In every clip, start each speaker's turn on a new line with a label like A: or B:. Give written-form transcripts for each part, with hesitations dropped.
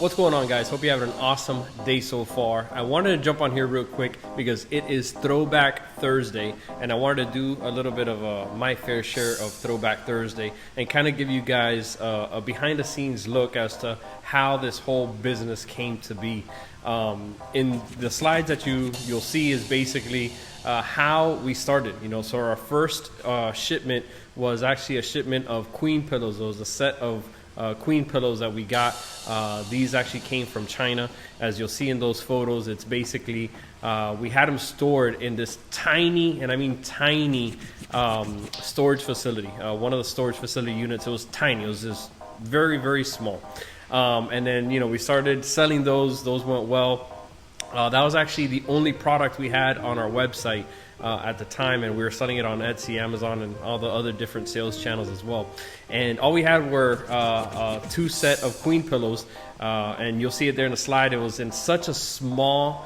A: What's going on, guys? Hope you're having an awesome day so far. I wanted to jump on here real quick because it is Throwback Thursday, and I wanted to do a little bit of my fair share of Throwback Thursday and kind of give you guys a behind-the-scenes look as to how this whole business came to be. In the slides that you'll see is basically how we started. So our first shipment was actually a shipment of queen pillows. It was a set of queen pillows that we got. These actually came from China. As you'll see in those photos, it's basically we had them stored in this tiny, and I mean tiny, storage facility. One of the storage facility units, it was tiny. It was just very, very small. And then we started selling those. Those went well. That was actually the only product we had on our website at the time, and we were selling it on Etsy, Amazon, and all the other different sales channels as well. And all we had were two set of queen pillows, and you'll see it there in the slide. It was in such a small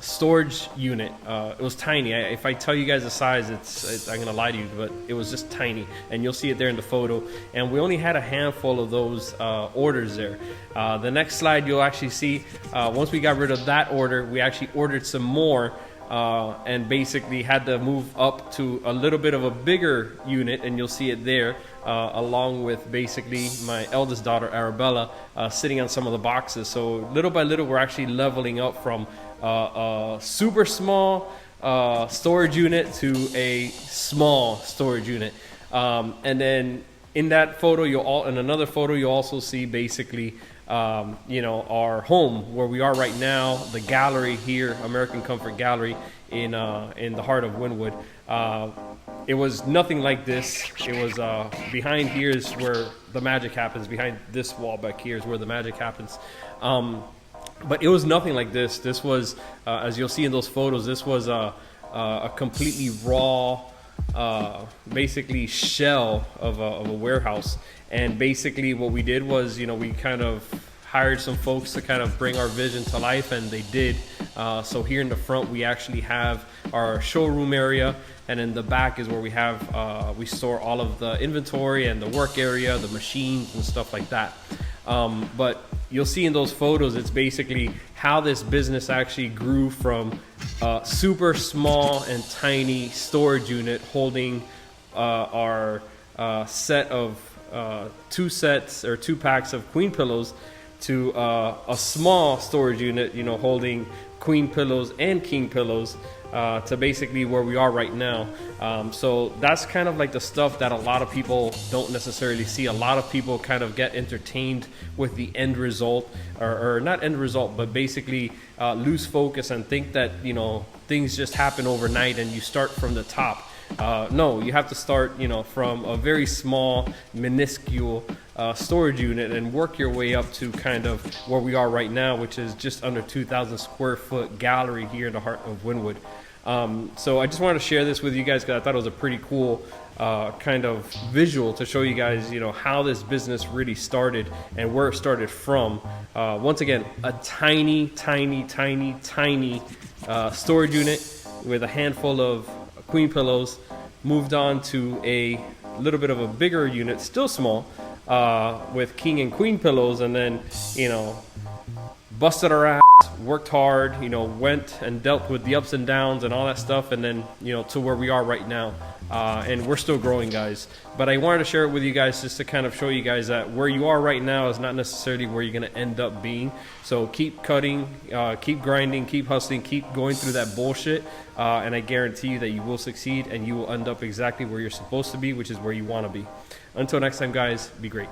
A: storage unit. It was tiny. If I tell you guys the size, I'm gonna lie to you, but it was just tiny, and you'll see it there in the photo. And we only had a handful of those orders there. The next slide, you'll actually see once we got rid of that order, we actually ordered some more, and basically had to move up to a little bit of a bigger unit, and you'll see it there, along with basically my eldest daughter Arabella sitting on some of the boxes. So little by little, we're actually leveling up from a super small storage unit to a small storage unit. And then in that photo, in another photo, you'll also see basically our home where we are right now, the gallery here, American Comfort Gallery in the heart of Wynwood. It was nothing like this. It was behind here is where the magic happens. Behind this wall back here is where the magic happens. But it was nothing like this. This was, as you'll see in those photos, this was a completely raw, basically shell of a warehouse. And basically what we did was, we kind of hired some folks to kind of bring our vision to life, and they did. So here in the front, we actually have our showroom area, and in the back is where we have, we store all of the inventory and the work area, the machines and stuff like that. But you'll see in those photos, it's basically how this business actually grew from a super small and tiny storage unit holding our set of two packs of queen pillows to a small storage unit, holding queen pillows and king pillows, to basically where we are right now. So that's kind of like the stuff that a lot of people don't necessarily see. A lot of people kind of get entertained with the end result, or not end result, but basically lose focus and think that things just happen overnight and you start from the top. No, you have to start from a very small, minuscule storage unit and work your way up to kind of where we are right now, which is just under 2,000 square foot gallery here in the heart of Wynwood. So I just wanted to share this with you guys because I thought it was a pretty cool kind of visual to show you guys, how this business really started and where it started from. Once again, a tiny, tiny, tiny, tiny storage unit with a handful of queen pillows, moved on to a little bit of a bigger unit, still small, with king and queen pillows, and then busted our ass, worked hard, went and dealt with the ups and downs and all that stuff, and then to where we are right now. And we're still growing, guys. But I wanted to share it with you guys just to kind of show you guys that where you are right now is not necessarily where you're going to end up being. So keep cutting, keep grinding, keep hustling, keep going through that bullshit, and I guarantee you that you will succeed and you will end up exactly where you're supposed to be, which is where you want to be. Until next time, guys, be great.